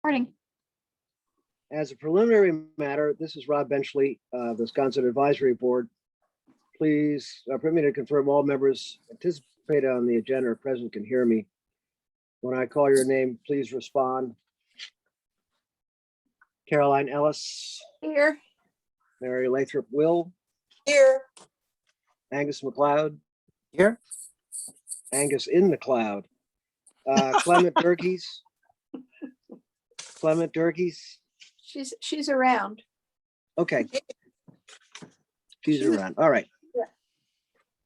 Morning. As a preliminary matter, this is Rob Benchley, the Sconset Advisory Board. Please permit me to confirm all members anticipated on the agenda or present can hear me. When I call your name, please respond. Caroline Ellis. Here. Mary Lathrop Will. Here. Angus McLeod. Here. Angus in the cloud. Clement Durkees. Clement Durkees. She's around. Okay. She's around. All right. Yeah.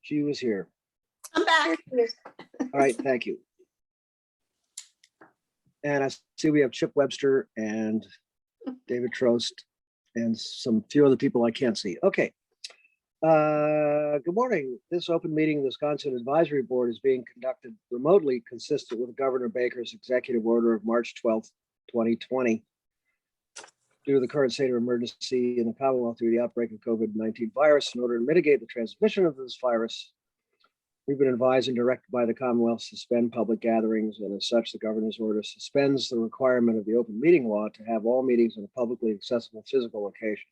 She was here. I'm back. All right, thank you. And I see we have Chip Webster and David Trost and some few other people I can't see. Okay. Good morning. This open meeting of the Sconset Advisory Board is being conducted remotely, consistent with Governor Baker's executive order of March 12th, 2020. Due to the current state of emergency in the Commonwealth due to the outbreak of COVID-19 virus, in order to mitigate the transmission of this virus, we've been advised and directed by the Commonwealth to suspend public gatherings, and as such, the governor's order suspends the requirement of the open meeting law to have all meetings in a publicly accessible physical location.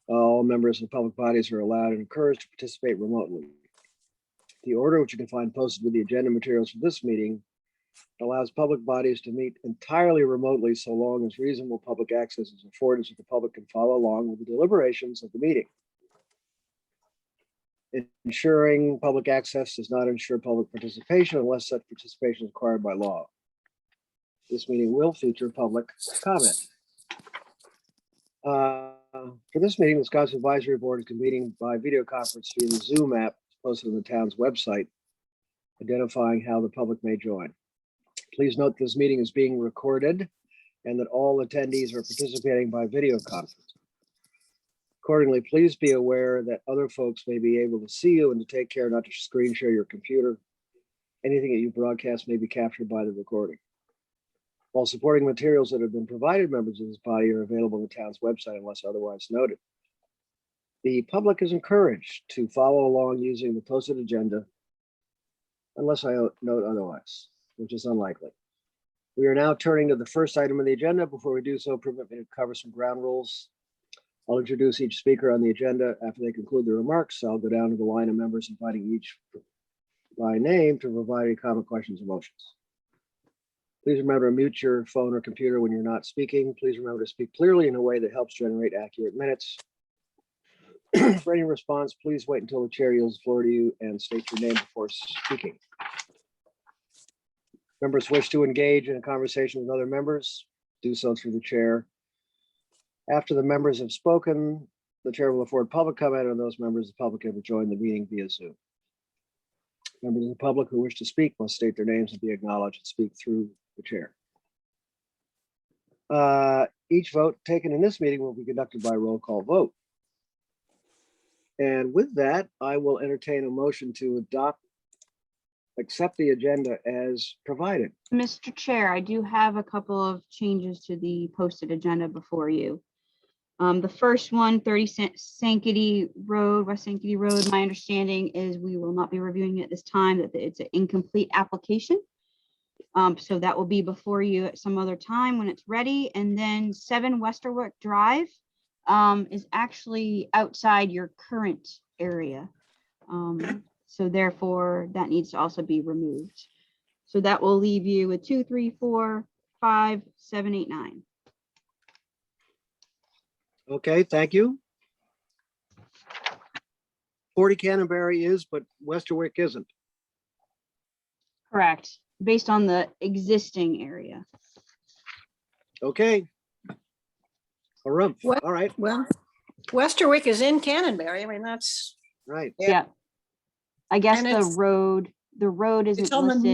All members of public bodies are allowed and encouraged to participate remotely. The order, which you can find posted with the agenda materials for this meeting, allows public bodies to meet entirely remotely so long as reasonable public access is afforded so the public can follow along with the deliberations of the meeting. Ensuring public access does not ensure public participation unless such participation is required by law. This meeting will feature public comment. For this meeting, the Sconset Advisory Board is convening by video conference via the Zoom app posted on the town's website, identifying how the public may join. Please note this meeting is being recorded and that all attendees are participating by video conference. Accordingly, please be aware that other folks may be able to see you and to take care not to screen share your computer. Anything that you broadcast may be captured by the recording. All supporting materials that have been provided members of this body are available on the town's website unless otherwise noted. The public is encouraged to follow along using the posted agenda unless I note otherwise, which is unlikely. We are now turning to the first item on the agenda. Before we do so, permit me to cover some ground rules. I'll introduce each speaker on the agenda. After they conclude their remarks, I'll go down to the line of members, inviting each by name to provide any comment, questions, or motions. Please remember to mute your phone or computer when you're not speaking. Please remember to speak clearly in a way that helps generate accurate minutes. For any response, please wait until the chair yields the floor to you and state your name before speaking. Members wish to engage in a conversation with other members, do so through the chair. After the members have spoken, the chair will afford public comment on those members of the public who have joined the meeting via Zoom. Members of the public who wish to speak must state their names and be acknowledged and speak through the chair. Each vote taken in this meeting will be conducted by roll call vote. And with that, I will entertain a motion to accept the agenda as provided. Mr. Chair, I do have a couple of changes to the posted agenda before you. The first one, 30 Sankaty Road, West Sankaty Road, my understanding is we will not be reviewing it this time, that it's an incomplete application. So that will be before you at some other time when it's ready. And then 7 Westerwick Drive is actually outside your current area. So therefore, that needs to also be removed. So that will leave you with 2, 3, 4, 5, 7, 8, 9. Okay, thank you. 40 Canterbury is, but Westerwick isn't. Correct, based on the existing area. Okay. All right, Well, Westerwick is in Canterbury. I mean, that's right. Yeah. I guess And the road isn't it's on the listed.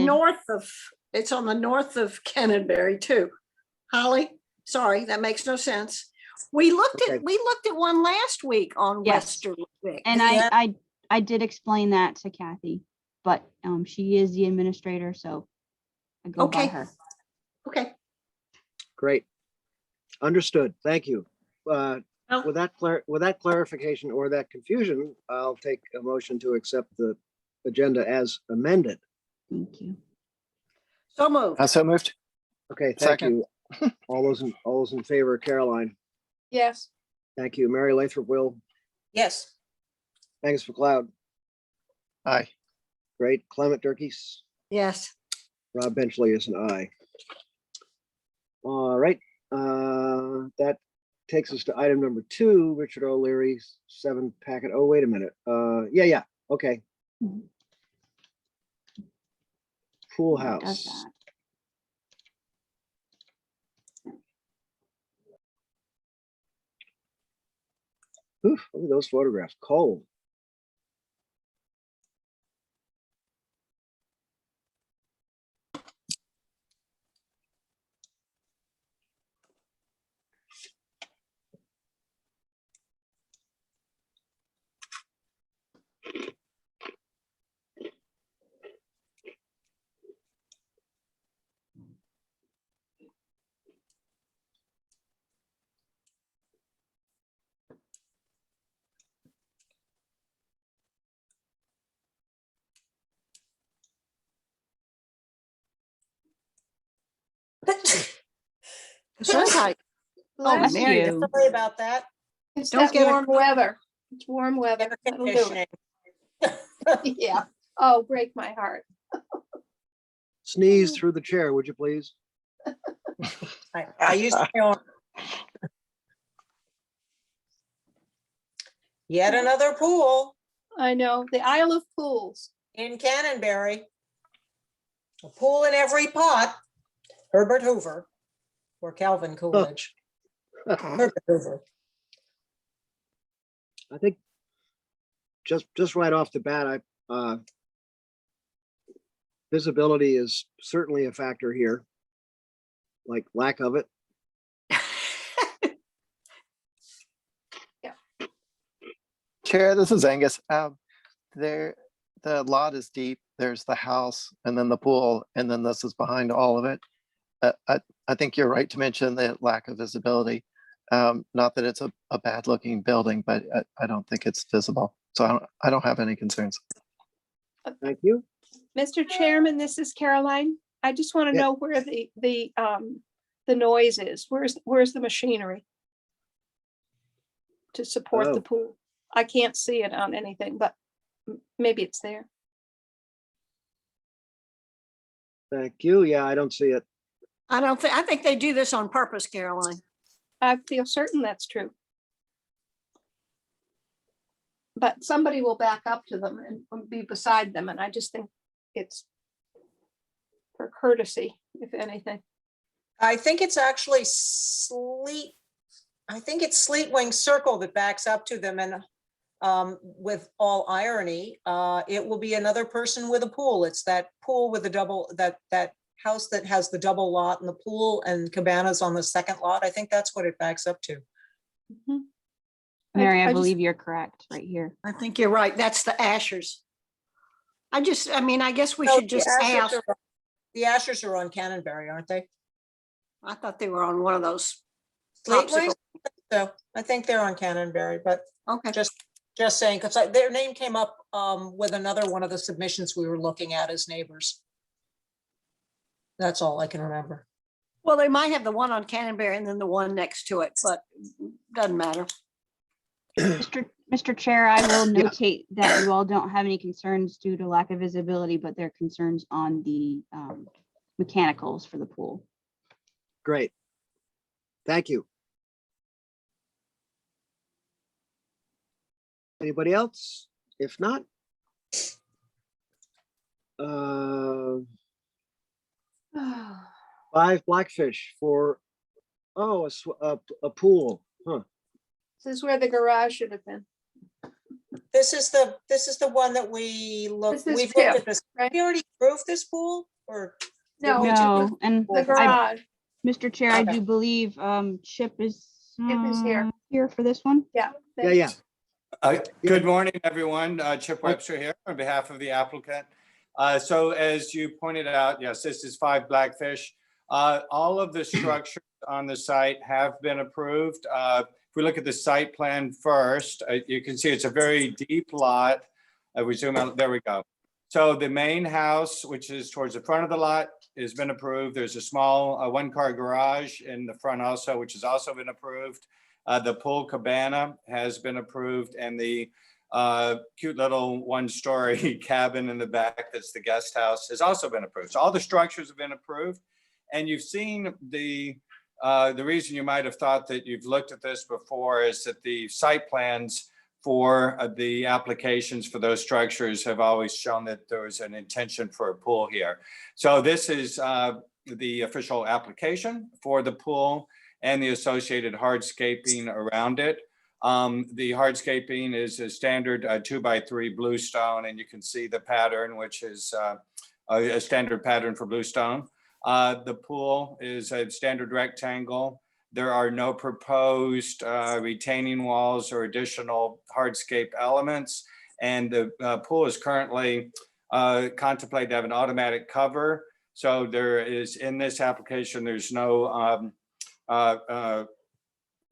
it's on the north of Canterbury too. Holly, sorry, that makes no sense. We looked Okay. at one last week on Yes. Westerwick. And I did explain that to Kathy, but she is the administrator, so I go by Okay. her. Okay. Great. Understood. Thank you. Well, With that clarification or that confusion, I'll take a motion to accept the agenda as amended. Thank you. so moved. So moved. Okay, thank Second. you. All those in favor, Caroline. Yes. Thank you. Mary Lathrop, Will. Yes. Angus McLeod. Aye. Great. Clement Durkee. Yes. Rob Benchley is an aye. All right. That takes us to item number 2, Richard O'Leary's 7 packet. Oh, wait a minute. Yeah. Okay. Pool Who does house. that? Oof, look at those photographs. Cold. Sorry. Oh, Bless Mary, you. don't worry about that. It's Don't that get a- warm weather. It's warm weather. Air That'll do it. conditioning. Yeah. Oh, break my heart. Sneeze through the chair, would you please? I used my arm. Yet another pool I know. The Isle of Pools. in Canterbury. A pool in every pot. Herbert Hoover or Calvin Coolidge. Herbert Hoover. I think just right off the bat, visibility is certainly a factor here. Like lack of it. Chair, this is Angus. The lot is deep. There's the house and then the pool, and then this is behind all of it. I think you're right to mention the lack of visibility. Not that it's a bad looking building, but I don't think it's visible. So I don't have any concerns. Thank you. Mr. Chairman, this is Caroline. I just want to Yeah. know where the noise is. Where's the machinery to support the Oh. pool? I can't see it on anything, but maybe it's there. Thank you. Yeah, I don't see it. I think they do this on purpose, Caroline. I feel certain that's true. But somebody will back up to them and be beside them, and I just think it's for courtesy, if anything. I think it's actually I think it's Sleet Wing Circle that backs up to them, and with all irony, it will be another person with a pool. It's that pool with the double, that house that has the double lot and the pool and cabanas on the second lot. I think that's what it backs up to. Mhm. Mary, I just- believe you're correct right here. I think you're right. That's the Ashers. I guess we Oh, should the just Ashers ask. The Ashers are on Canterbury, aren't they? I thought they were on one of those. Sleet Topsicle- Wing? So I think they're on Canterbury, but Okay, just saying, because their name came up with another one of the submissions we were looking at as neighbors. That's all I can remember. well, they might have the one on Canterbury and then the one next to it, but doesn't matter. Mr. Chair, I will notate that you all don't have any concerns due to lack of visibility, but there are concerns on the mechanicals for the pool. Great. Thank you. Anybody else? If not, uh, 5 blackfish for, a pool. Huh. This is where the garage should have been. This is the one that we looked, This is we've looked Pip, at this. right? We already approved this pool or? No, we No, and the I, garage. Mr. Chair, I Okay. do believe Chip is here. here for this one. Yeah. Yeah. Good morning, everyone. Chip Webster here on behalf of the applicant. So as you pointed out, yes, this is 5 blackfish. All of the structures on the site have been approved. If we look at the site plan first, you can see it's a very deep lot. We zoom out, there we go. So the main house, which is towards the front of the lot, has been approved. There's a small one-car garage in the front also, which has also been approved. The pool cabana has been approved, and the cute little one-story cabin in the back that's the guest house has also been approved. So all the structures have been approved. And you've seen the reason you might have thought that you've looked at this before is that the site plans for the applications for those structures have always shown that there was an intention for a pool here. So this is the official application for the pool and the associated hardscaping around it. The hardscaping is a standard 2x3 bluestone, and you can see the pattern, which is a standard pattern for bluestone. The pool is a standard rectangle. There are no proposed retaining walls or additional hardscape elements. And the pool is currently contemplated to have an automatic cover. So there is, in this application, there's no,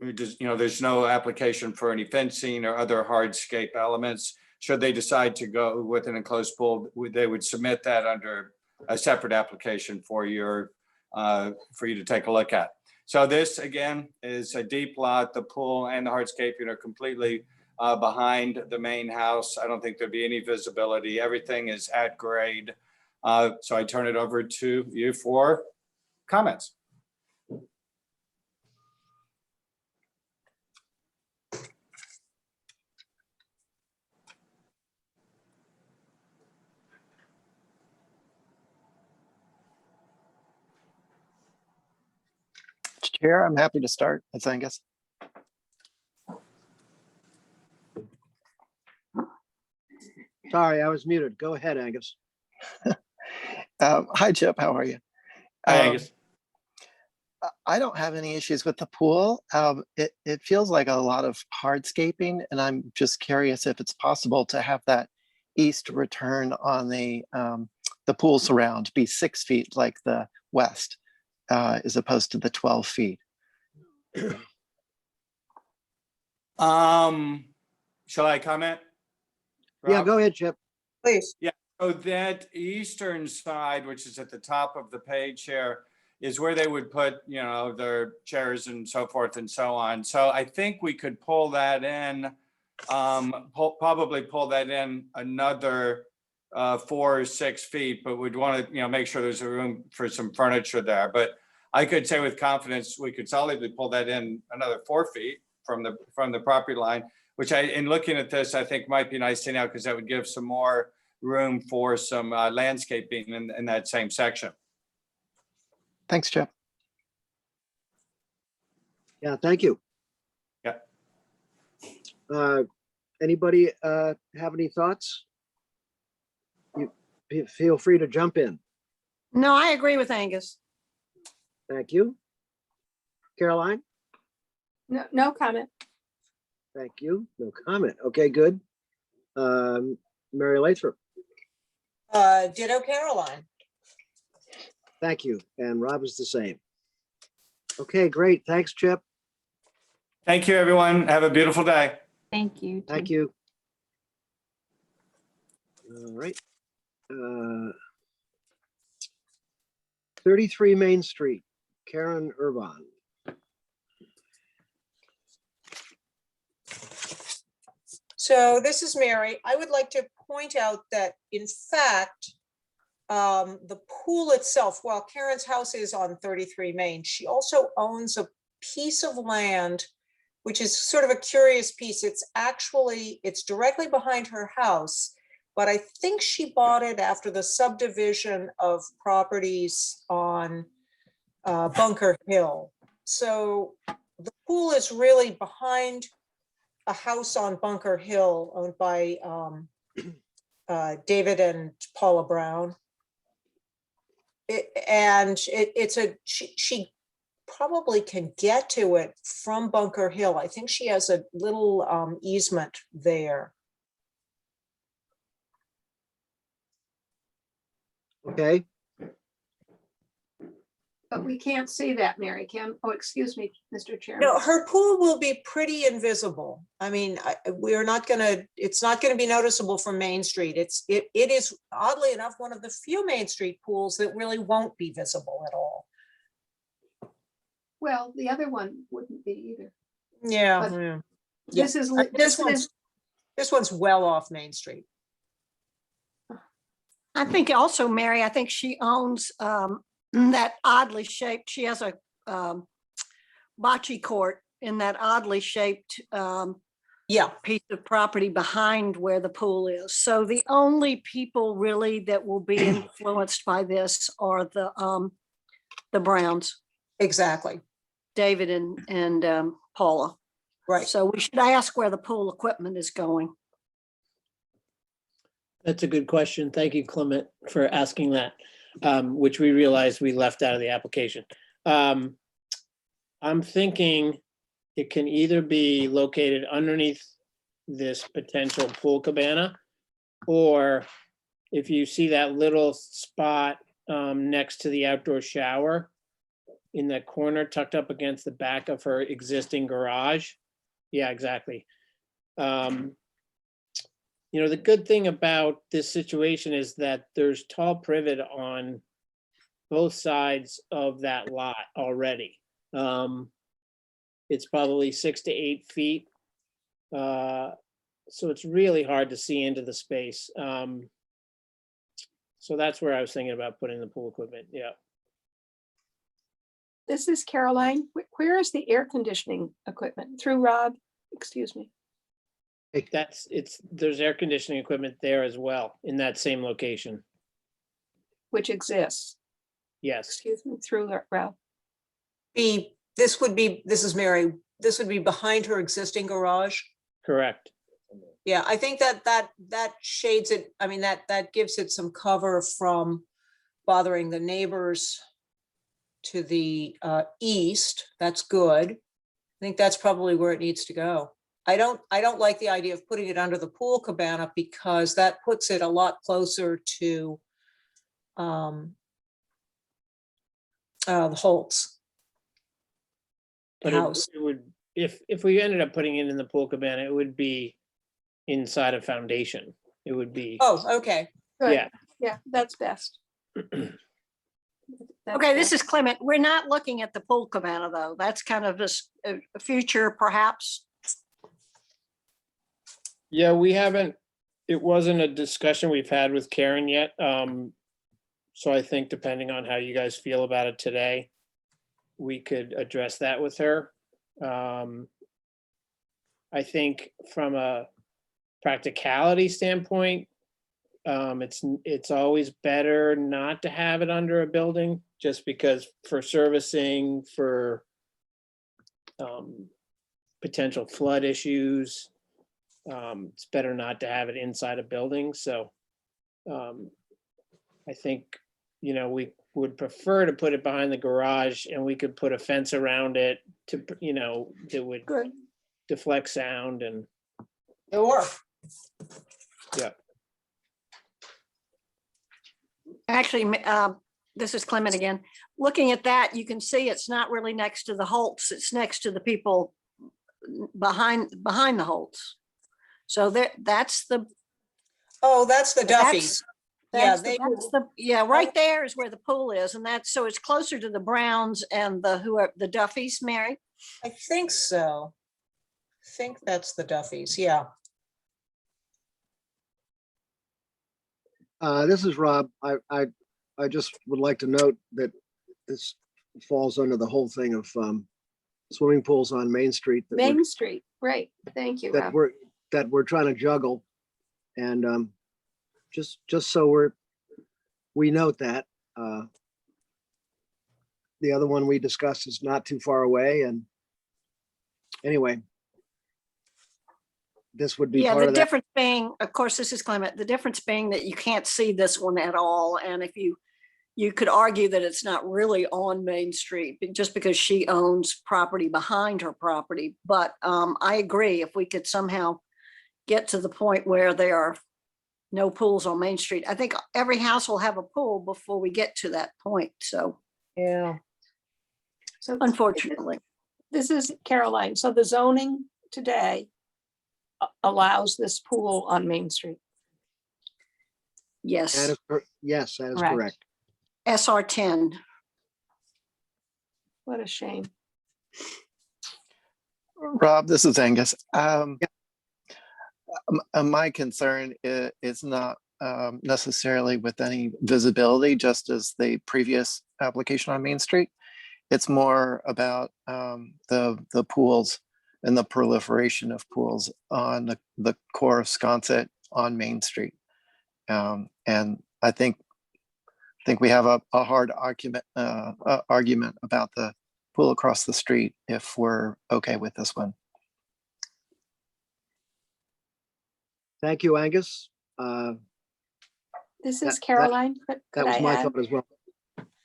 there's no application for any fencing or other hardscape elements. Should they decide to go with an enclosed pool, they would submit that under a separate application for you to take a look at. So this, again, is a deep lot. The pool and the hardscaping are completely behind the main house. I don't think there'd be any visibility. Everything is at grade. So I turn it over to you for comments. Chair, I'm happy to start. That's Angus. Sorry, I was muted. Go ahead, Angus. Hi, Chip. How are you? Hi, Angus. I don't have any issues with the pool. It feels like a lot of hardscaping, and I'm just curious if it's possible to have that east return on the pool surround be 6 feet like the west, as opposed to the 12 feet. Shall I comment? Yeah, Rob? go ahead, Chip. Please. So that eastern side, which is at the top of the page here, is where they would put, their chairs and so forth and so on. So I think we could pull that in, probably pull that in another 4 or 6 feet, but we'd want to, make sure there's a room for some furniture there. But I could say with confidence, we could solidly pull that in another 4 feet from the property line, which in looking at this, I think might be nice to know, because that would give some more room for some landscaping in that same section. Thanks, Chip. Yeah, thank you. Yeah. Anybody have any thoughts? You feel free to jump in. No, I agree with Angus. Thank you. Caroline? No comment. Thank you. No comment. Okay, good. Mary Lathrop? Ditto Caroline. Thank you. And Rob is the same. Okay, great. Thanks, Chip. Thank you, everyone. Have a beautiful day. Thank you. Thank you. All right. 33 Main Street, Karen Irvine. So this is Mary. I would like to point out that, in fact, the pool itself, while Karen's house is on 33 Main, she also owns a piece of land, which is sort of a curious piece. It's directly behind her house, but I think she bought it after the subdivision of properties on Bunker Hill. So the pool is really behind a house on Bunker Hill owned by David and Paula Brown. She probably can get to it from Bunker Hill. I think she has a little easement there. Okay. But we can't see that, Mary Kim. Oh, excuse me, Mr. Chairman. No, her pool will be pretty invisible. I mean, we're not gonna, it's not gonna be noticeable from Main Street. It is oddly enough, one of the few Main Street pools that really won't be visible at all. Well, the other one wouldn't be either. Yeah. But yeah. This is, This one's well off Main Street. I think also, Mary, I think she owns that oddly shaped, she has a bocce court in that oddly shaped Yeah, piece of property behind where the pool is. So the only people really that will be influenced by this are the Browns, exactly. David and Paula. Right. So we should ask where the pool equipment is going. That's a good question. Thank you, Clement, for asking that, which we realized we left out of the application. I'm thinking it can either be located underneath this potential pool cabana, or if you see that little spot next to the outdoor shower in that corner tucked up against the back of her existing garage. Yeah, exactly. You know, the good thing about this situation is that there's tall privet on both sides of that lot already. It's probably 6 to 8 feet. So it's really hard to see into the space. So that's where I was thinking about putting the pool equipment. Yeah. this is Caroline. Where is the air conditioning equipment? Through Rob? Excuse me. There's air conditioning equipment there as well in that same location. Which exists. Yes, Excuse me, through Rob. This is Mary, this would be behind her existing garage. correct. Yeah, I think that shades it, I mean, that gives it some cover from bothering the neighbors to the east. That's good. I think that's probably where it needs to go. I don't like the idea of putting it under the pool cabana because that puts it a lot closer to the Holtz But house. it would, if we ended up putting it in the pool cabana, it would be inside a foundation. It would be, Oh, okay. Good. yeah. Yeah, that's best. Okay, this is Clement. We're not looking at the pool cabana though. That's kind of a future perhaps. Yeah, we haven't, it wasn't a discussion we've had with Karen yet. So I think depending on how you guys feel about it today, we could address that with her. I think from a practicality standpoint, it's always better not to have it under a building, just because for servicing, for potential flood issues, it's better not to have it inside a building. So I think, we would prefer to put it behind the garage, and we could put a fence around it to, that would Good. deflect sound and, Sure. yeah. Actually, this is Clement again. Looking at that, you can see it's not really next to the Holtz. It's next to the people behind the Holtz. So that's the, Oh, that's the That's- Duffys. Yeah, yeah, right there is where the pool is. And so it's closer to the Browns and the Duffys, Mary. I think so. I think that's the Duffys, yeah. This is Rob. I just would like to note that this falls under the whole thing of swimming pools on Main Street Main Street, right. Thank you, Rob. that we're trying to juggle. And just so we note that. The other one we discussed is not too far away, and anyway, this would be Yeah, part the of that. difference being, of course, this is Clement, the difference being that you can't see this one at all. And if you could argue that it's not really on Main Street just because she owns property behind her property. But I agree, if we could somehow get to the point where there are no pools on Main Street, I think every house will have a pool before we get to that point. So Yeah. So Unfortunately, this is Caroline. So the zoning today allows this pool on Main Street. yes, Yes, that is Correct. correct. SR 10. What a shame. Rob, this is Angus. My concern is not necessarily with any visibility, just as the previous application on Main Street. It's more about the pools and the proliferation of pools on the core of Sconset on Main Street. And I think we have a hard argument about the pool across the street if we're okay with this one. Thank you, Angus. This That- is Caroline. That Could was I my add? thought as well.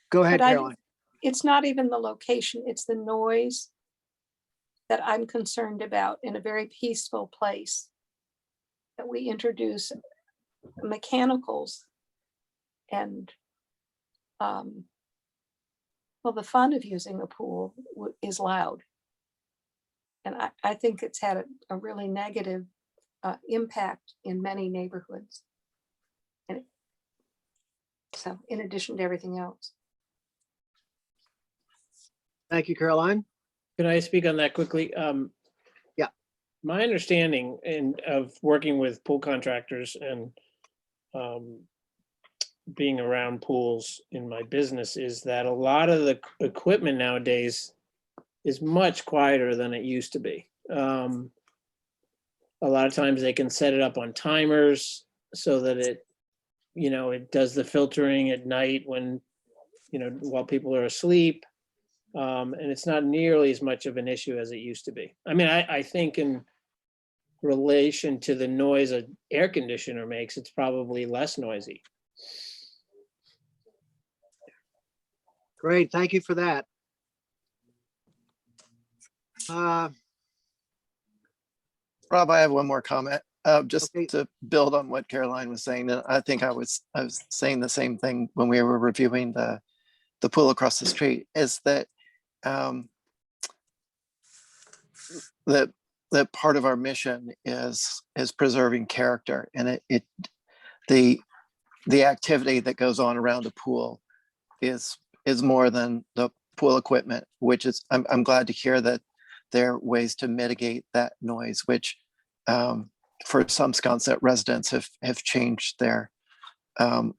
Go ahead, Could I- Caroline. It's not even the location, it's the noise that I'm concerned about in a very peaceful place. That we introduce mechanicals and well, the fun of using a pool is loud. And I think it's had a really negative impact in many neighborhoods. And so in addition to everything else. Thank you, Caroline. Can I speak on that quickly? Yeah. My understanding of working with pool contractors and being around pools in my business is that a lot of the equipment nowadays is much quieter than it used to be. A lot of times they can set it up on timers so that it does the filtering at night when, while people are asleep. And it's not nearly as much of an issue as it used to be. I mean, I think in relation to the noise an air conditioner makes, it's probably less noisy. Great, thank you for that. Rob, I have one more comment, just Okay. to build on what Caroline was saying. And I think I was saying the same thing when we were reviewing the pool across the street, is that that part of our mission is preserving character, and the activity that goes on around the pool is more than the pool equipment, which is I'm glad to hear that there are ways to mitigate that noise, which for some Sconset residents have changed their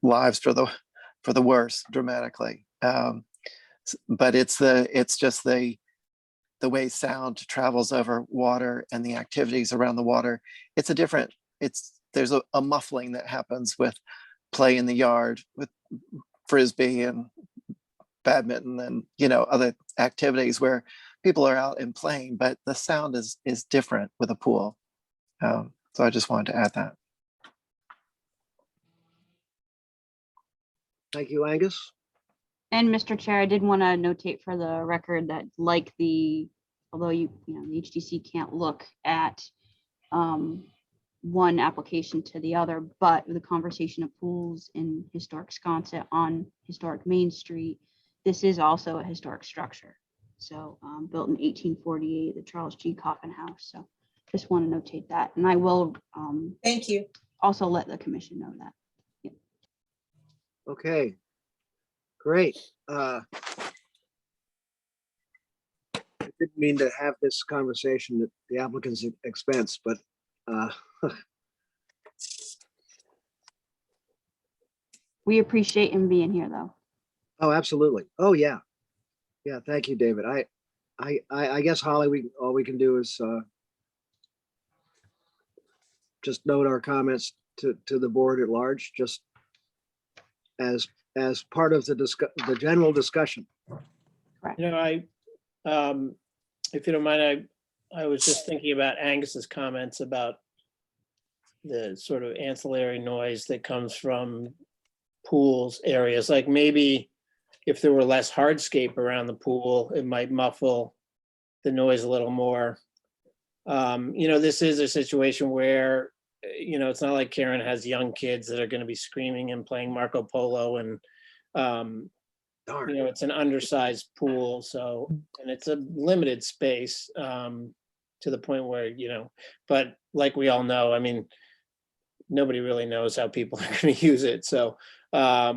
lives for the worse dramatically. But it's just the way sound travels over water and the activities around the water. There's a muffling that happens with play in the yard with Frisbee and badminton and other activities where people are out and playing, but the sound is different with a pool. So I just wanted to add that. Thank you, Angus. And Mr. Chair, I did want to notate for the record that although the HDC can't look at one application to the other, but the conversation of pools in historic Sconset on historic Main Street, this is also a historic structure. So built in 1848, the Charles G. Coffin House. So just want to notate that. And I will Thank you. also let the commission know that. Okay, great. I didn't mean to have this conversation at the applicant's expense, but We appreciate him being here, though. oh, absolutely. Oh, yeah. Yeah, thank you, David. I guess, Holly, all we can do is just note our comments to the board at large, just as part of the general discussion. If you don't mind, I was just thinking about Angus's comments about the sort of ancillary noise that comes from pools areas. Like maybe if there were less hardscape around the pool, it might muffle the noise a little more. This is a situation where, it's not like Karen has young kids that are going to be screaming and playing Marco Polo and, Darn. it's an undersized pool, so, and it's a limited space, to the point where, but like we all know, I mean, nobody really knows how people are gonna use it, so, but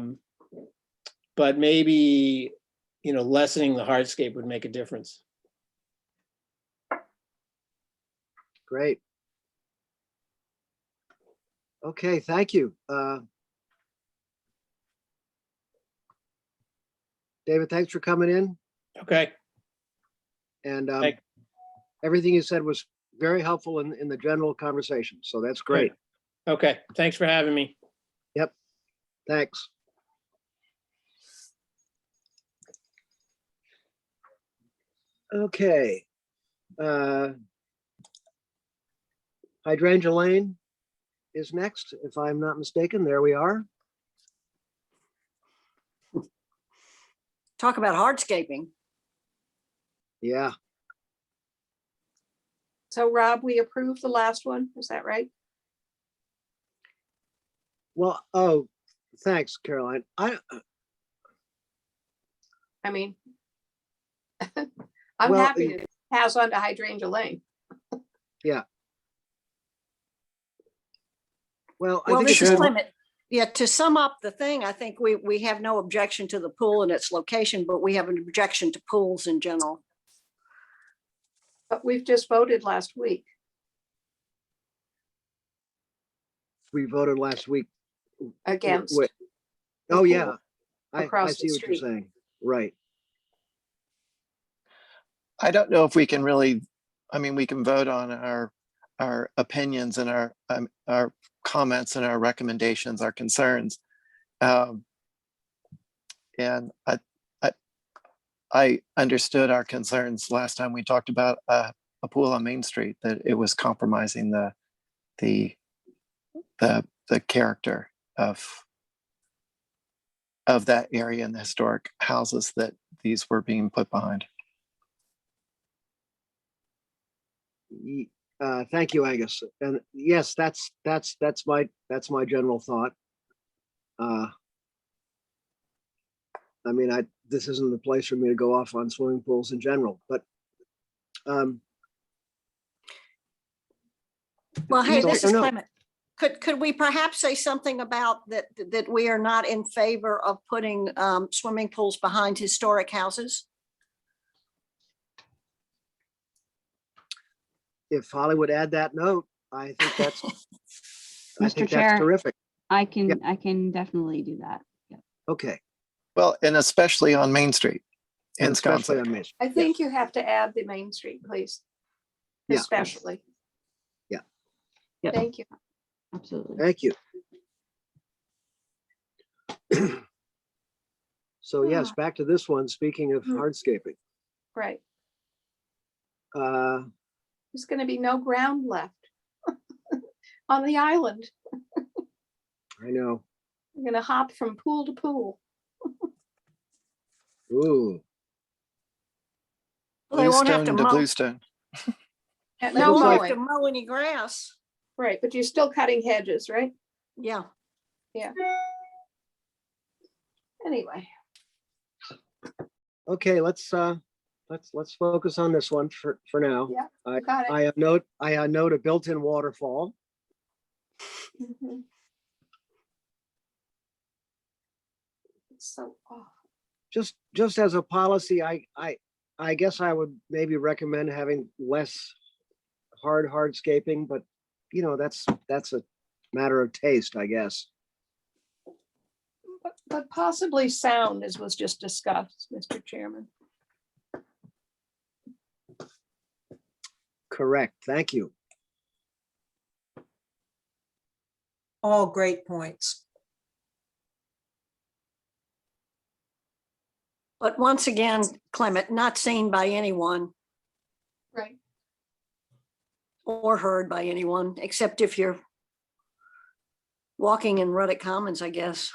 maybe, lessening the hardscape would make a difference. Great. Okay, thank you. David, thanks for coming in. Okay, And Thank- everything you said was very helpful in the general conversation. So that's great. okay, thanks for having me. Thanks. Okay. Hydrangea Lane is next, if I'm not mistaken. There we are. Talk about hardscaping. Yeah. So Rob, we approved the last one, is that right? Well, oh, thanks, Caroline. I mean, I'm Well, happy to pass on to Hydrangea Lane. Well, I Well, think this it's is good. Clement. Yeah, to sum up the thing, I think we have no objection to the pool and its location, but we have an objection to pools in general. But we've just voted last week. We voted last week. Against. Wait. the Oh, yeah. pool I across see the what you're street. saying. Right. I don't know if we can really, I mean, we can vote on our opinions and our comments and our recommendations, our concerns. And I understood our concerns last time we talked about a pool on Main Street, that it was compromising the character of that area and the historic houses that these were being put behind. Thank you, Angus. And yes, that's my general thought. I mean, this isn't the place for me to go off on swimming pools in general, but Well, hey, So, this I is don't know. Clement. Could we perhaps say something about that we are not in favor of putting swimming pools behind historic houses? if Holly would add that note, I think that's Mr. Chair. terrific. I can definitely do that. Okay. Well, and especially on Main Street in And especially Sconset. on Main Street. I think you have to add the Main Street, please. Yeah. Especially. Yeah. Yep. Thank you. Absolutely. Thank you. So yes, back to this one. Speaking of hardscaping, Right. uh, There's going to be no ground left on the island. I know. We're going to hop from pool to pool. Ooh, Well, they won't have Bluestone to to mow. Bluestone. And They no won't have mowing. to mow any grass. Right, but you're still cutting hedges, right? Yeah. Anyway, okay. Let's focus on this one for now. Yeah, I you got it. I note a built-in waterfall. Mhm. It's so awful. Just as a policy, I guess I would maybe recommend having less hardscaping, but that's a matter of taste, I guess. But possibly sound, as was just discussed, Mr. Chairman. Correct. Thank you. All great points. But once again, Clement, not seen by anyone Right. or heard by anyone, except if you're walking in Ruddock Commons, I guess.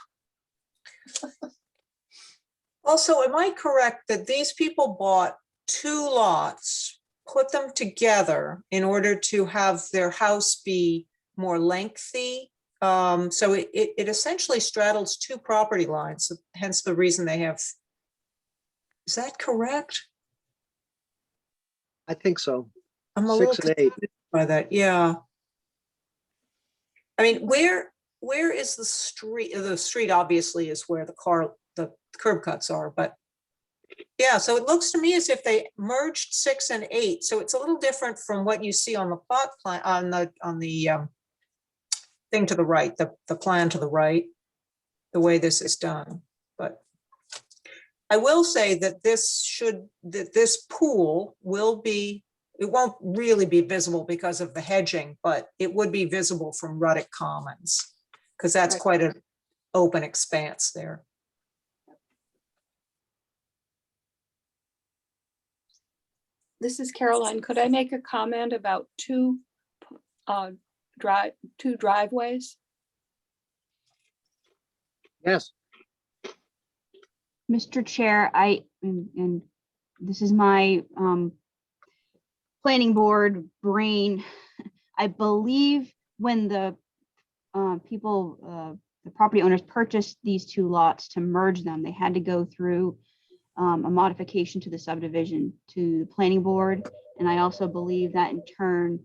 Also, am I correct that these people bought 2 lots, put them together in order to have their house be more lengthy? So it essentially straddles 2 property lines, hence the reason they have Is that correct? I think so. I'm a little 6 and 8. confused by that, yeah. I mean, where is the street? The street obviously is where the curb cuts are, but yeah, so it looks to me as if they merged 6 and 8. So it's a little different from what you see on the plot plan, on the thing to the right, the plan to the right, the way this is done. But I will say that this pool will be, it won't really be visible because of the hedging, but it would be visible from Ruddick Commons, because that's Right. quite an open expanse there. This is Caroline. Could I make a comment about two driveways? Yes, Mr. Chair, and this is my planning board brain. I believe when the the property owners purchased these two lots to merge them, they had to go through a modification to the subdivision to the planning board. And I also believe that in turn,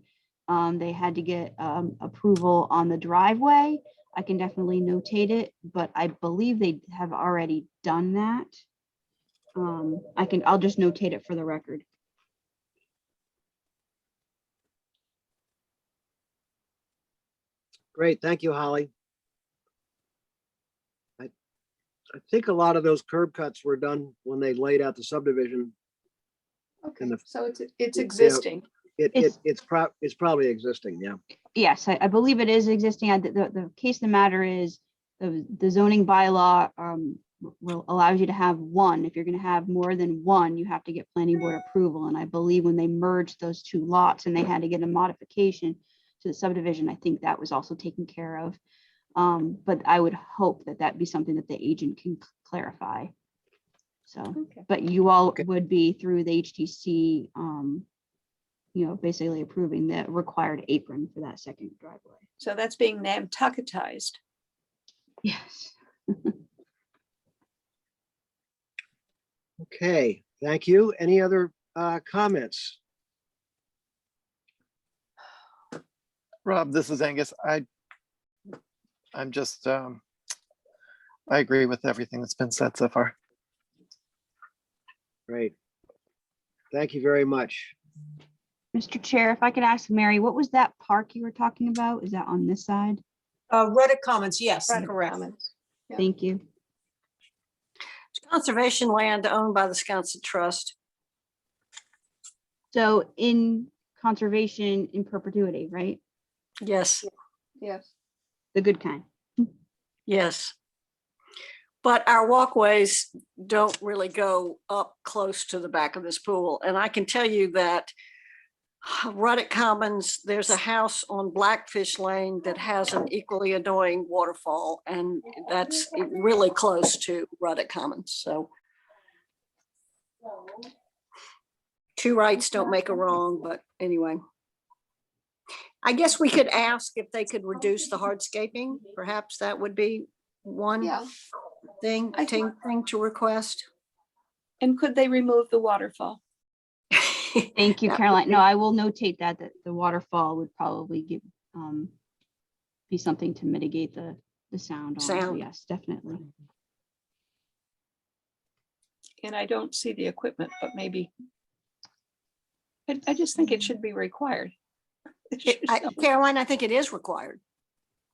they had to get approval on the driveway. I can definitely notate it, but I believe they have already done that. I'll just notate it for the record. great. Thank you, Holly. I think a lot of those curb cuts were done when they laid out the subdivision. Okay, the- so it's existing. It's probably existing, yeah. Yes, I believe it is existing. The case of the matter is the zoning bylaw allows you to have one. If you're going to have more than one, you have to get planning board approval. And I believe when they merged those two lots and they had to get a modification to the subdivision, I think that was also taken care of. But I would hope that that be something that the agent can clarify. So, Okay. but you all Okay. would be through the HTC, basically approving the required apron for that second driveway. So that's being Nantucketized. Yes. Okay, thank you. Any other comments? Rob, this is Angus. I'm just, I agree with everything that's been said so far. Great. Thank you very much. Mr. Chair, if I could ask Mary, what was that park you were talking about? Is that on this side? Ruddick Commons, yes, Ruddick correct. Commons. Yeah. Thank you. It's conservation land owned by the Sconset Trust. So in conservation in perpetuity, right? Yes, Yes. The good kind. yes. But our walkways don't really go up close to the back of this pool. And I can tell you that Ruddick Commons, there's a house on Blackfish Lane that has an equally annoying waterfall, and that's really close to Ruddick Commons. So two rights don't make a wrong, but anyway. I guess we could ask if they could reduce the hardscaping. Perhaps that would be one Yeah. thing to request. And could they remove the waterfall? Thank you, That would Caroline. No, be- I will notate that the waterfall would probably be something to mitigate the sound. on. So Sound. Yes, definitely. And I don't see the equipment, but maybe. I just think it should be required. It should show. Caroline, I think it is required.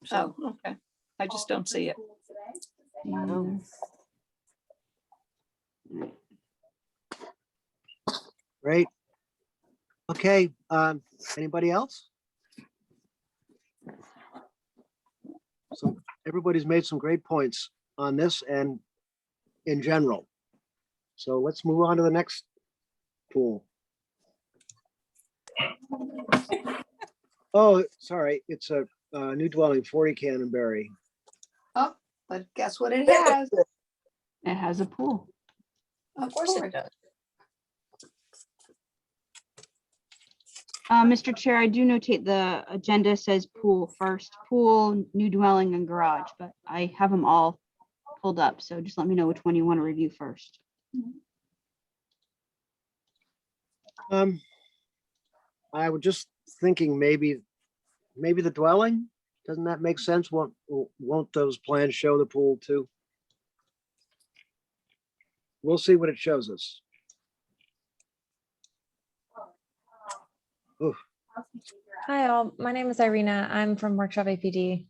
So, Oh, okay. I just don't see it. And, Great. Okay, anybody else? So everybody's made some great points on this and in general. So let's move on to the next pool. Oh, sorry, it's a new dwelling, 40 Cannonberry. But guess what it has? It has a pool. Of course it does. Mr. Chair, I do notate the agenda says pool first, pool, new dwelling and garage, but I have them all pulled up. So just let me know which one you want to review first. I was just thinking maybe the dwelling, doesn't that make sense? Won't those plans show the pool too? We'll see what it shows us. Ooh, Hi all, my name is Irina. I'm from Workshop APD.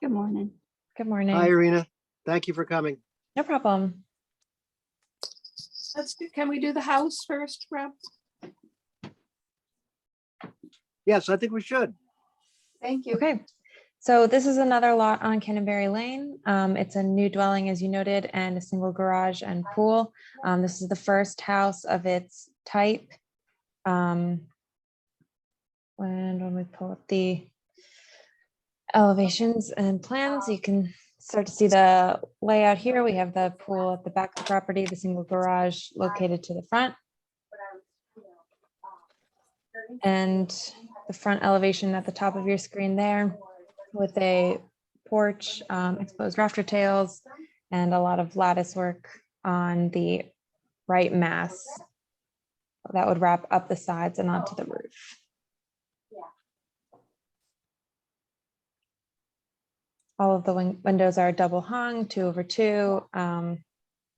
Good morning. Good morning. hi, Irina. Thank you for coming. No problem. Can we do the house first, Rob? Yes, I think we should. Thank you. Okay. So this is another lot on Canterbury Lane. It's a new dwelling, as you noted, and a single garage and pool. This is the first house of its type. And when we pull up the elevations and plans, you can start to see the layout here. We have the pool at the back of the property, the single garage located to the front. And the front elevation at the top of your screen there with a porch, exposed rafter tails, and a lot of lattice work on the right mass that would wrap up the sides and onto the roof. All of the windows are double hung, 2/2,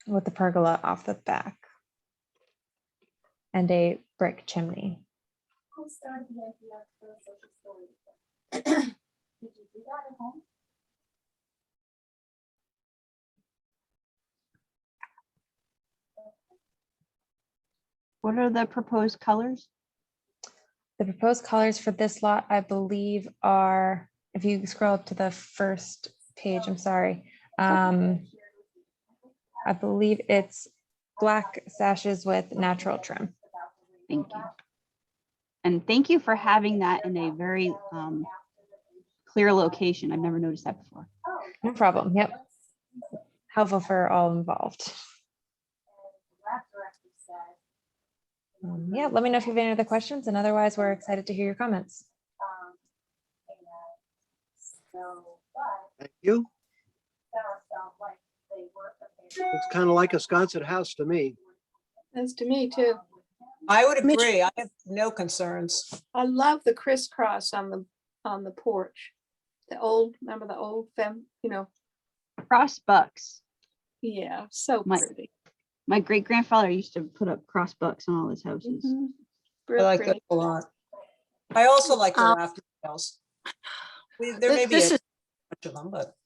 with the pergola off the back and a brick chimney. What are the proposed colors? The proposed colors for this lot, I believe, are, if you scroll up to the first page, I'm sorry. I believe it's black sashes with natural trim. Thank you. And thank you for having that in a very clear location. I've never noticed that before. No problem. Yep. Helpful for all involved. Yeah, let me know if you have any other questions, and otherwise we're excited to hear your comments. Thank you. It's kind of like a Sconset house to me. That's to me too. I would agree. I have no concerns. I love the crisscross on the porch. The old, remember the old Cross bucks. yeah, so My- pretty. My great grandfather used to put up cross bucks on all his houses. Mhm. I Real like pretty. that a lot. I also like the rafter tails. There may be This a is, bunch of them, but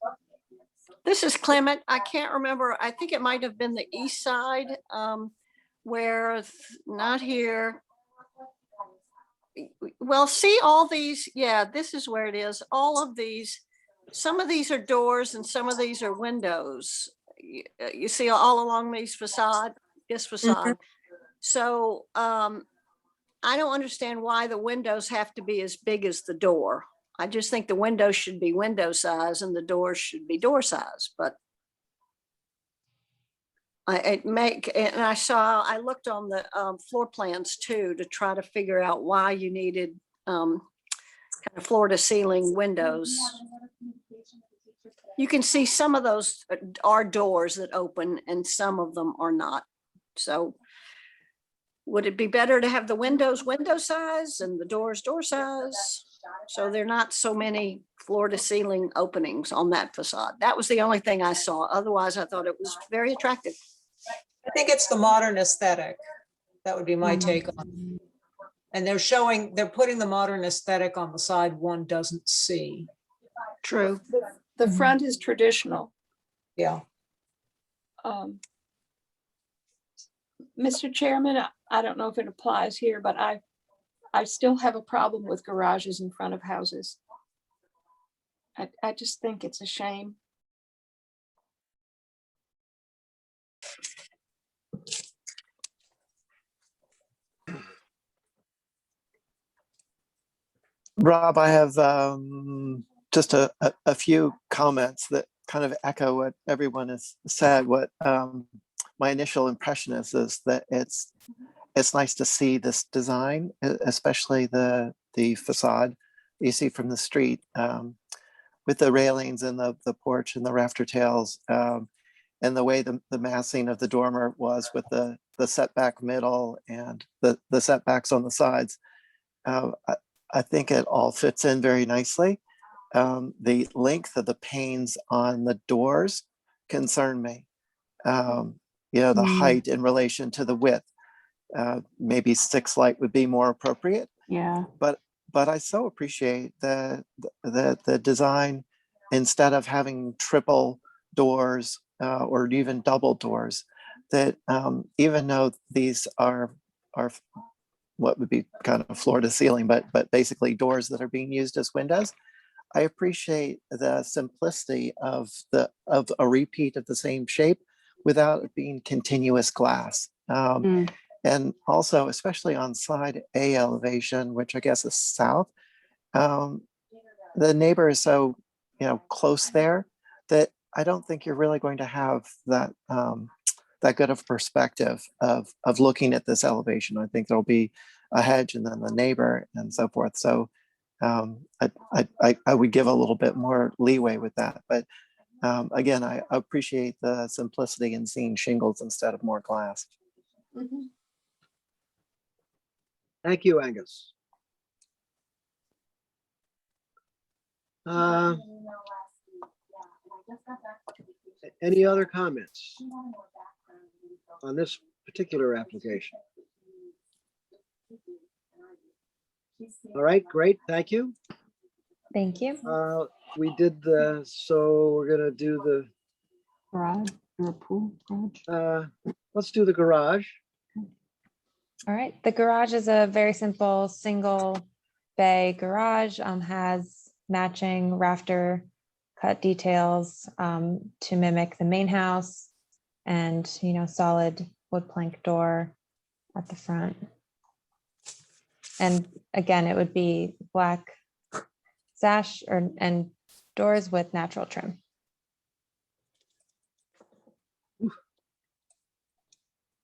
this is Clement. I can't remember. I think it might have been the east side, where not here. Well, see all these. Yeah, this is where it is. All of these, some of these are doors and some of these are windows. You see all along this facade. So I don't understand why the windows have to be as big as the door. I just think the windows should be window size and the doors should be door size, but I looked on the floor plans too to try to figure out why you needed kind of floor to ceiling windows. You can see some of those are doors that open and some of them are not. So would it be better to have the windows window size and the doors door size? So there are not so many floor to ceiling openings on that facade. That was the only thing I saw. Otherwise, I thought it was very attractive. I think it's the modern aesthetic. That would be my take on it. And they're putting the modern aesthetic on the side one doesn't see. True. The front is traditional. Yeah. Mr. Chairman, I don't know if it applies here, but I still have a problem with garages in front of houses. I just think it's a shame. Rob, I have just a few comments that kind of echo what everyone has said. What my initial impression is that it's nice to see this design, especially the facade you see from the street with the railings and the porch and the rafter tails. and the way the massing of the dormer was with the setback middle and the setbacks on the sides. I think it all fits in very nicely. The length of the panes on the doors concern me. The height in relation to the width. Maybe 6 light would be more appropriate. Yeah. But I so appreciate the design, instead of having triple doors or even double doors, that even though these are what would be kind of floor to ceiling, but basically doors that are being used as windows, I appreciate the simplicity of a repeat of the same shape without it being continuous glass. And also, especially on side A elevation, which I guess is south, the neighbor is so, close there that I don't think you're really going to have that that good of perspective of looking at this elevation. I think there'll be a hedge and then the neighbor and so forth. So I would give a little bit more leeway with that. But again, I appreciate the simplicity in seeing shingles instead of more glass. Mhm. Thank you, Angus. Any other comments on this particular application? All right, great, thank you. Thank you. We did so we're gonna do Garage or pool garage. let's do the garage. All right, the garage is a very simple single bay garage, has matching rafter cut details to mimic the main house, and solid wood plank door at the front. And again, it would be black sash and doors with natural trim.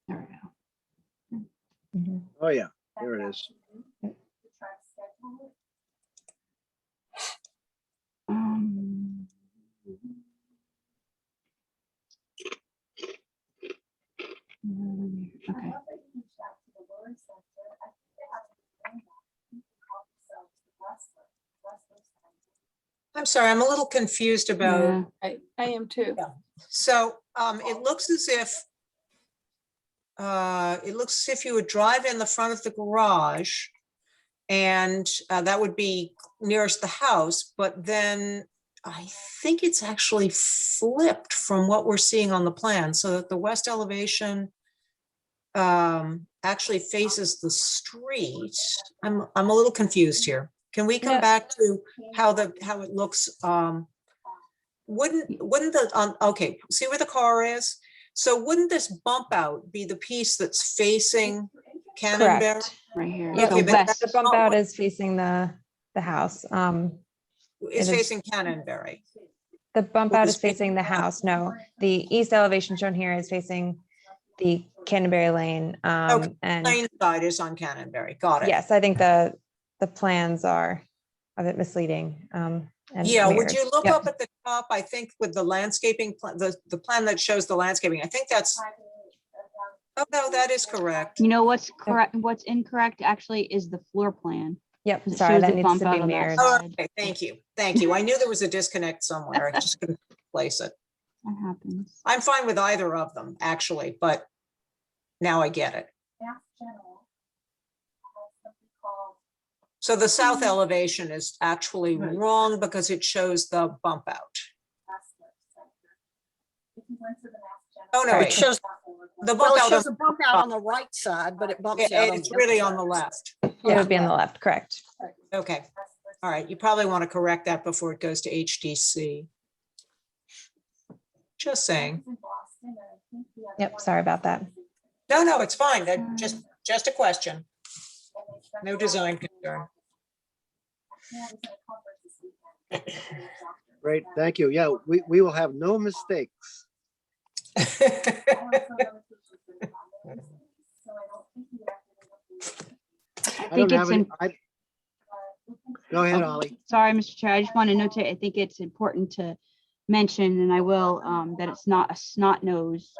There we go. Mhm. Oh yeah, there it is. Okay. I'm sorry, I'm a little confused about, Yeah. I am too. so it looks as if you would drive in the front of the garage, and that would be nearest the house, but then I think it's actually flipped from what we're seeing on the plan, so that the west elevation actually faces the street. I'm a little confused here. Can we come Yeah. back to how it looks? Wouldn't okay, see where the car is? So wouldn't this bump out be the piece that's facing Cannonberry? Correct. Right here. Yep, Okay, So but west. the bump out is facing the house. It's it is- facing Cannonberry. The bump Well, out this is facing the house. No, the east elevation shown here is facing the Canterbury Lane. Okay, And Plain side is on Cannonberry. Got it. yes, I think the plans are a bit misleading. And Yeah, would mirrored. you look Yep. up at the top, I think with the landscaping, the plan that shows the landscaping, I think that's, oh, no, that is correct. What's correct? What's incorrect actually is the floor plan. Yep, 'Cause it sorry, shows that the needs bump to out be on that mirrored. Oh, side. okay, thank you, thank you. I knew there was a disconnect somewhere. I just couldn't place it. That happens. I'm fine with either of them, actually, but now I get it. So the south elevation is actually wrong because it shows the bump out. Oh, no, It wait, shows, the well, bump it out, shows a bump out on the right side, but it bumps out. it's really on the left. It would be on the left, correct. Okay, all right, you probably want to correct that before it goes to HDC. Just saying. Yep, sorry about that. No, it's fine. That just a question. No design concern. Great, thank you. Yeah, we will have no mistakes. I don't think have it's any. Go ahead, Oh, Ollie. Sorry, Mr. Chair. I just want to notate, I think it's important to mention, and I will, that it's not a snot nose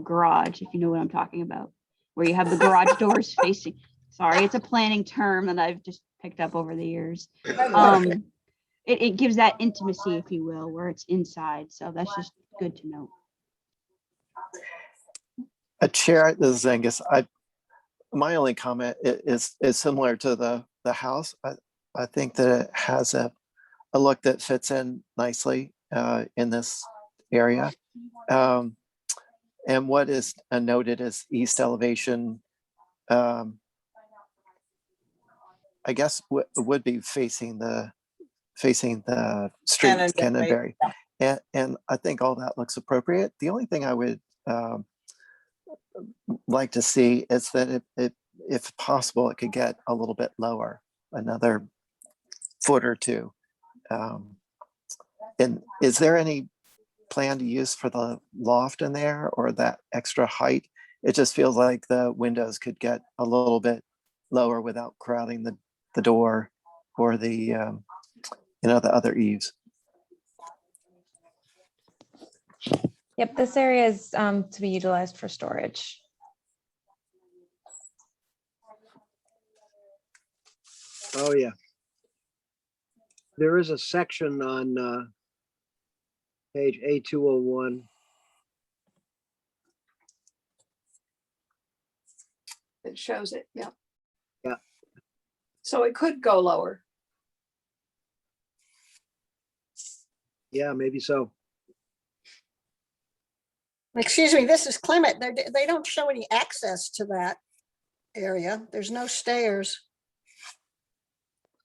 garage, if you know what I'm talking about, where you have the garage doors facing. Sorry, it's a planning term that I've just picked up over the years. It gives that intimacy, if you will, where it's inside. So that's just good to know. Chair, this is Angus. My only comment is similar to the house. I think that it has a look that fits in nicely in this area. And what is noted as east elevation, I guess would be facing the street, Canonberry. And I think all that looks appropriate. The only thing I would like to see is that if possible, it could get a little bit lower, another foot or two. And is there any plan to use for the loft in there or that extra height? It just feels like the windows could get a little bit lower without crowding the door or the the other eaves. Yep, this area is to be utilized for storage. Oh, yeah. There is a section on page A201. It shows it, yeah. Yeah. So it could go lower. Yeah, maybe so. Excuse me, this is Clement. They don't show any access to that area. There's no stairs.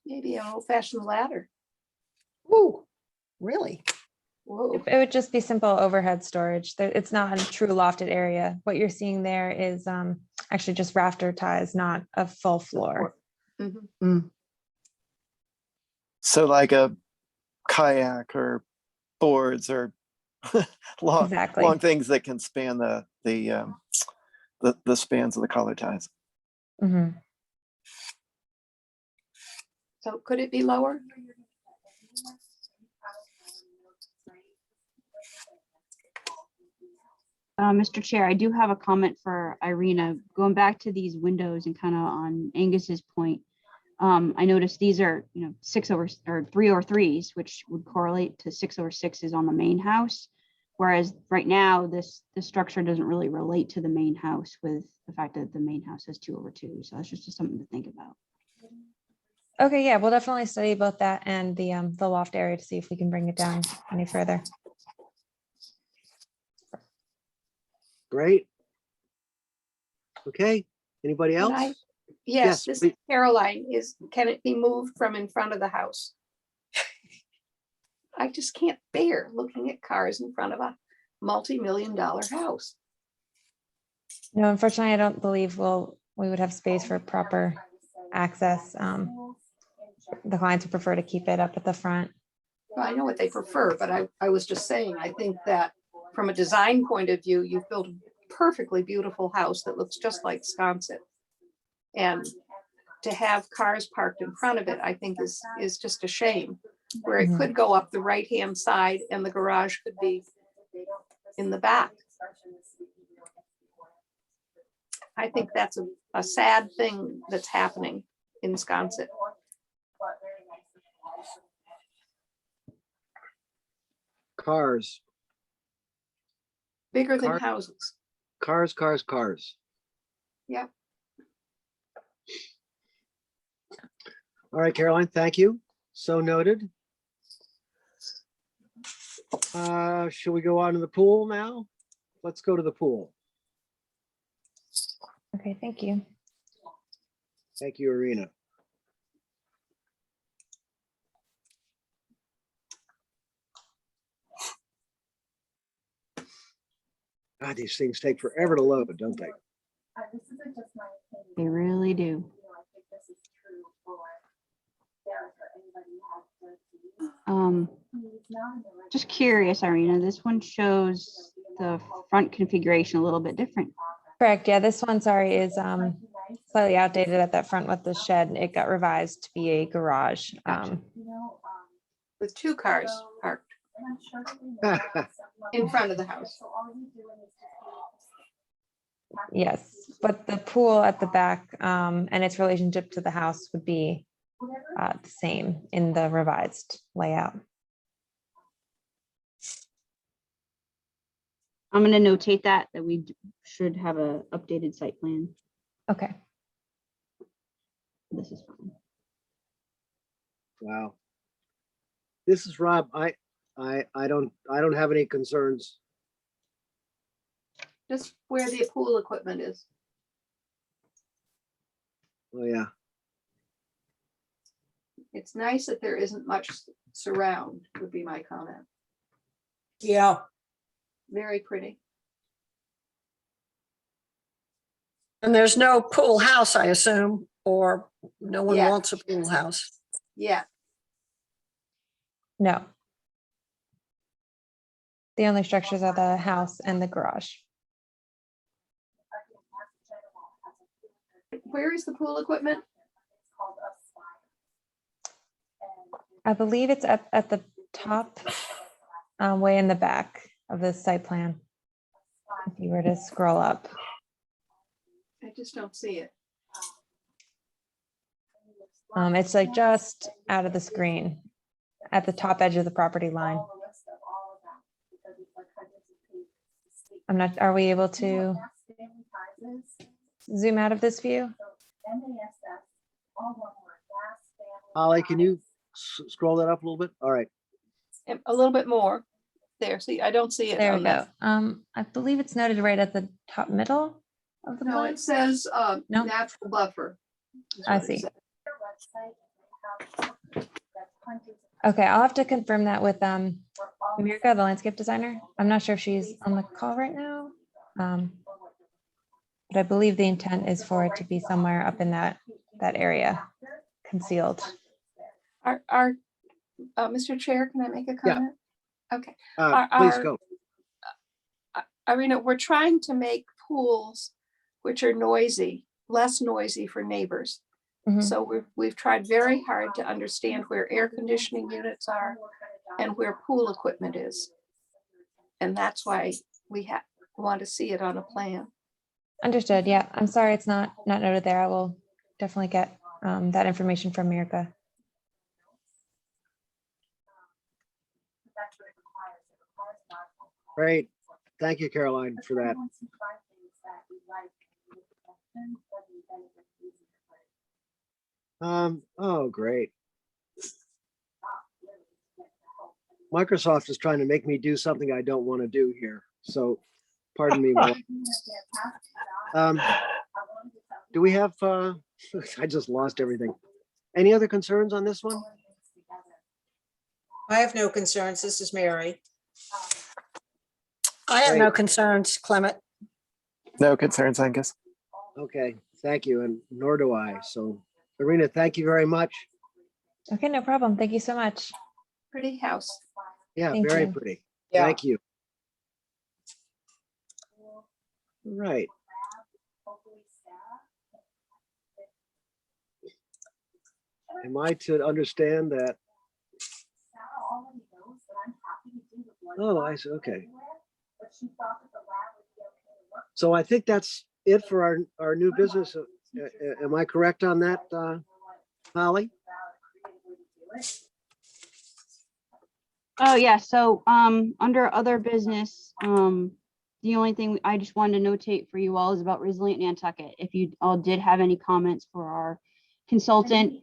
Maybe an old-fashioned ladder. Ooh, really? Whoa. It would just be simple overhead storage. It's not a true lofted area. What you're seeing there is actually just rafter ties, not a full floor. Mhm. So like a kayak or boards or long things that can span the spans of the collar ties. Mhm. So could it be lower? Mr. Chair, I do have a comment for Irina. Going back to these windows and kind of on Angus's point, I noticed these are 6 over or 3 over 3s, which would correlate to 6 over 6s on the main house. Whereas right now, this structure doesn't really relate to the main house with the fact that the main house has 2 over 2. So that's just something to think about. Okay, yeah, we'll definitely study both that and the loft area to see if we can bring it down any further. Great. Okay, anybody else? Yes, this please. Caroline can it be moved from in front of the house? I just can't bear looking at cars in front of a multi-million-dollar house. No, unfortunately, I don't believe we would have space for proper access. The clients would prefer to keep it up at the front. Well, I know what they prefer, but I was just saying, I think that from a design point of view, you've built a perfectly beautiful house that looks just like Sconset. And to have cars parked in front of it, I think is just a shame. Where it could go up the right-hand side and the garage could be in the back. I think that's a sad thing that's happening in Sconset. Cars. Bigger than houses. Cars. Yeah. All right, Caroline, thank you. So noted. Shall we go on to the pool now? Let's go to the pool. Okay, thank you. Thank you, Irina. God, these things take forever to load, don't they? They really do. Just curious, Irina, this one shows the front configuration a little bit different. Correct. Yeah, this one, sorry, is slightly outdated at that front with the shed. It got revised to be a garage. With 2 cars parked. in front of the house. Yes, but the pool at the back and its relationship to the house would be the same in the revised layout. I'm gonna notate that we should have a updated site plan. Okay. This is fine. Wow. This is Rob. I don't have any concerns. Just where the pool equipment is. Oh, yeah. It's nice that there isn't much surround, would be my comment. Yeah, Very pretty. And there's no pool house, I assume, or no one Yeah. wants a pool house. Yeah, No. The only structures are the house and the garage. where is the pool equipment? I believe it's at the top, way in the back of the site plan. If you were to scroll up. I just don't see it. It's like just out of the screen at the top edge of the property line. I'm not, are we able to zoom out of this view? Holly, can you scroll that up a little bit? All right. A little bit more. There, see, I don't see it. There we on go. that. I believe it's noted right at the top middle of the No, plan. it says No? natural buffer. is I what it see. says. Okay, I'll have to confirm that with Mirka, the landscape designer. I'm not sure if she's on the call right now. But I believe the intent is for it to be somewhere up in that area, concealed. Mr. Chair, can I make a Yeah. comment? Okay, Please go. Irina, we're trying to make pools which are noisy, less noisy for neighbors. Mhm. So we've tried very hard to understand where air conditioning units are and where pool equipment is. And that's why we want to see it on a plan. Understood. Yeah, I'm sorry it's not noted there. I will definitely get that information from Mirka. Great. Thank you, Caroline, for that. Oh, great. Microsoft is trying to make me do something I don't want to do here. So pardon me. Do we have, I just lost everything. Any other concerns on this one? I have no concerns. This is Mary. I have no Great. concerns, Clement. No concerns, Angus. Okay, thank you, and nor do I. So, Irina, thank you very much. Okay, no problem. Thank you so much. Pretty house. Yeah, Thank very you. pretty. Yeah. Thank you. Right. Am I to understand that? Oh, I see. Okay. So I think that's it for our new business. Am I correct on that, Holly? Oh, yeah, so under other business, the only thing I just wanted to notate for you all is about Resilient Nantucket. If you all did have any comments for our consultant,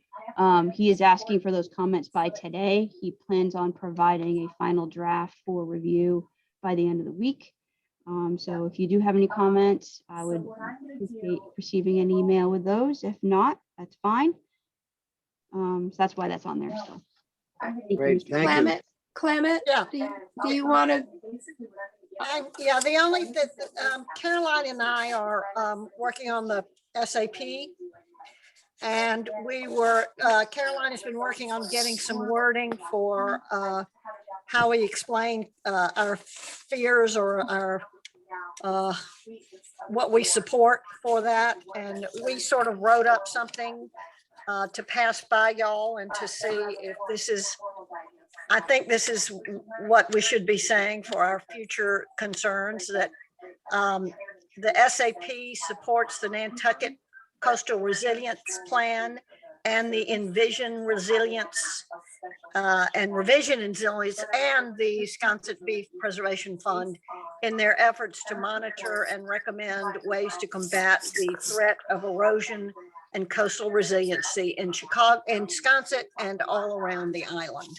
he is asking for those comments by today. He plans on providing a final draft for review by the end of the week. So if you do have any comments, I would appreciate receiving an email with those. If not, that's fine. So that's why that's on there. So. Thank you, Great, Mr. thank you. Clement, Yeah. do you want to? Yeah, the only that Caroline and I are working on the SAP. And we were, Caroline has been working on getting some wording for how we explain our fears or our what we support for that. And we sort of wrote up something to pass by y'all and to see if this is I think this is what we should be saying for our future concerns, that the SAP supports the Nantucket Coastal Resilience Plan and the Envision Resilience and Revision and Resilience and the Sconset Beef Preservation Fund in their efforts to monitor and recommend ways to combat the threat of erosion and coastal resiliency in Chicago and Sconset and all around the island.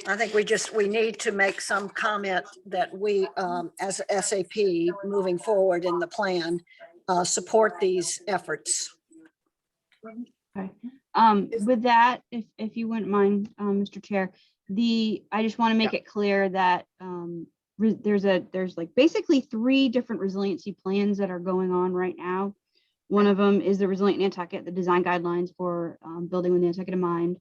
I think we need to make some comment that we, as SAP, moving forward in the plan, support these efforts. Okay. With that, if you wouldn't mind, Mr. Chair, I just want to make it clear that there's like basically 3 different resiliency plans that are going on right now. One of them is the Resilient Nantucket, the design guidelines for building with Nantucket in mind.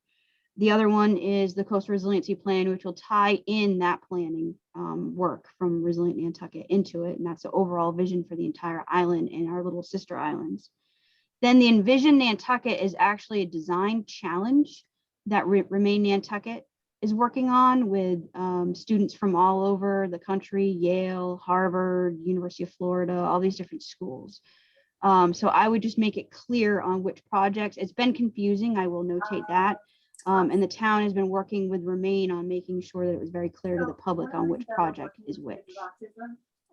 The other one is the Coastal Resiliency Plan, which will tie in that planning work from Resilient Nantucket into it. And that's the overall vision for the entire island and our little sister islands. Then the Envision Nantucket is actually a design challenge that Remain Nantucket is working on with students from all over the country, Yale, Harvard, University of Florida, all these different schools. So I would just make it clear on which projects. It's been confusing, I will notate that. And the town has been working with Remain on making sure that it was very clear to the public on which project is which.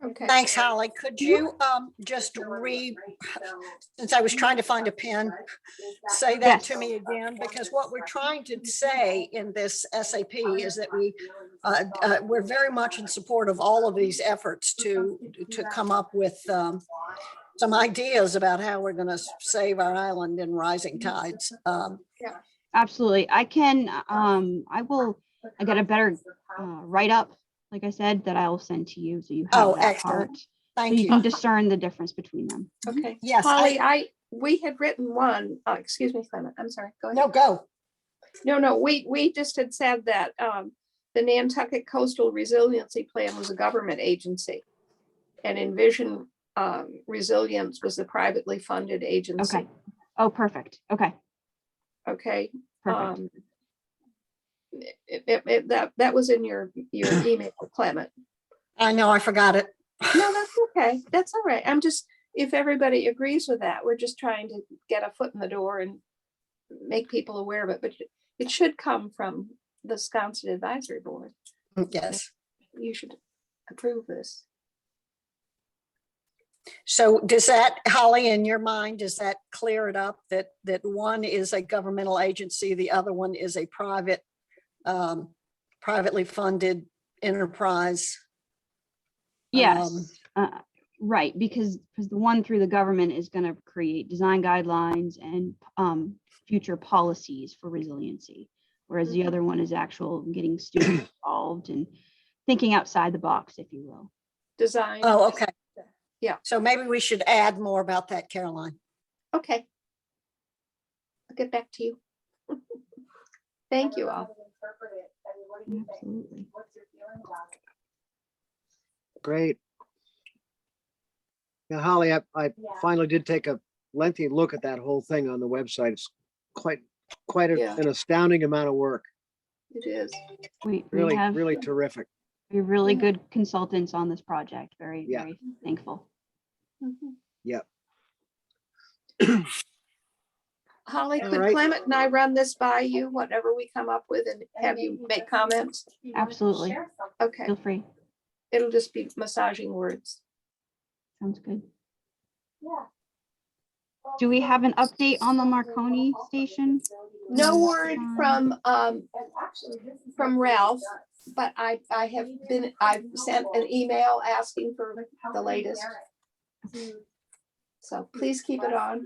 Okay. Thanks, Holly. Could you just since I was trying to find a pen, say that to me again? Because what we're trying to say in this SAP is that we're very much in support of all of these efforts to come up with some ideas about how we're going to save our island in rising tides. Absolutely. I can, I got a better write-up, like I said, that I'll send to you. So you have that excellent. part. Thank So you. you can discern the difference between them. Okay. Yes, Holly, we had written one, excuse me, Clement, I'm sorry, go ahead. No, go. No, we just had said that the Nantucket Coastal Resiliency Plan was a government agency, and Envision Resilience was the privately funded agency. Okay. Oh, perfect. Okay. Okay. Perfect. That was in your email, Clement. I know, I forgot it. No, that's okay. That's all right. I'm just, if everybody agrees with that, we're just trying to get a foot in the door and make people aware of it, but it should come from the Sconset Advisory Board. Yes. You should approve this. So does that, Holly, in your mind, does that clear it up that one is a governmental agency, the other one is a privately funded enterprise? Yes. Right, because the one through the government is going to create design guidelines and future policies for resiliency, whereas the other one is actual getting students involved and thinking outside the box, if you will. Design. Oh, okay. Yeah. So maybe we should add more about that, Caroline. Okay. I'll get back to you. Thank you all. Absolutely. Great. Now, Holly, I finally did take a lengthy look at that whole thing on the website. It's quite an astounding amount of work. It is. We Really, have really terrific. really good consultants on this project. Very thankful. Yep. Holly, All could right. Clement and I run this by you, whatever we come up with, and have you make comments? Absolutely. Okay. Feel free. It'll just be massaging words. Sounds good. Do we have an update on the Marconi station? No word from Ralph, but I've sent an email asking for the latest. So please keep it on.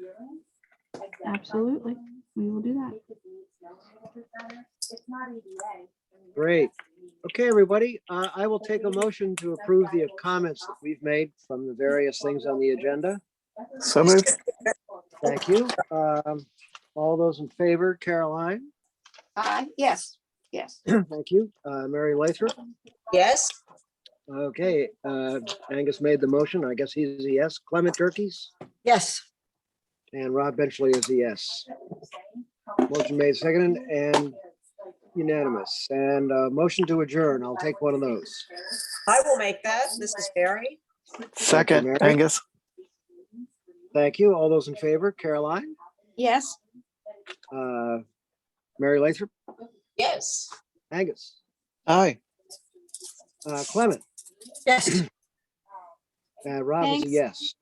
Absolutely. We will do that. Great. Okay, everybody, I will take a motion to approve the comments that we've made from the various things on the agenda. So moved. Thank you. All those in favor, Caroline? Yes. Thank you. Mary Lathrop? Yes. Okay, Angus made the motion. I guess he's a yes. Clement Turkeys? Yes. And Rob Benchley is a yes. Motion made, seconded, and unanimous. And motion to adjourn. I'll take one of those. I will make that. This is Barry. Second, Mary. Angus. Thank you. All those in favor, Caroline, Yes. Mary Lathrop, Yes. Angus, Aye. Clement, Yes. and Rob is a Thanks. yes.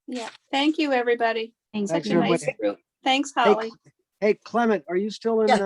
Yeah. Thank you, everybody. Thanks. Thanks, Such a nice everybody. group. Thanks, Hey, Holly. Hey, Clement, are you still in Yes.